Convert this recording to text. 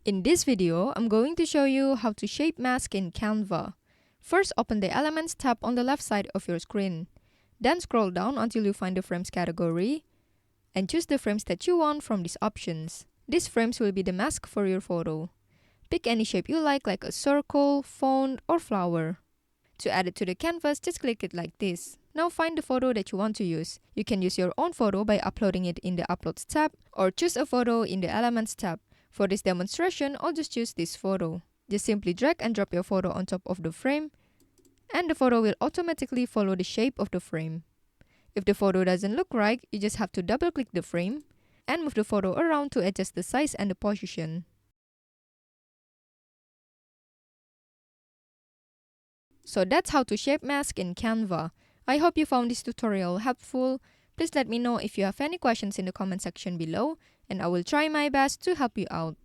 In this video, I'm going to show you how to shape mask in Canva. First, open the Elements tab on the left side of your screen. Then scroll down until you find the Frames category and choose the frames that you want from these options. These frames will be the mask for your photo. Pick any shape you like a circle, font, or flower. To add it to the canvas, just click it like this. Now find the photo that you want to use. You can use your own photo by uploading it in the Uploads tab or choose a photo in the Elements tab. For this demonstration, I'll just choose this photo. Just simply drag and drop your photo on top of the frame, and the photo will automatically follow the shape of the frame. If the photo doesn't look right, you just have to double click the frame and move the photo around to adjust the size and the position. So that's how to shape mask in Canva. I hope you found this tutorial helpful. Please let me know if you have any questions in the comment section below, and I will try my best to help you out.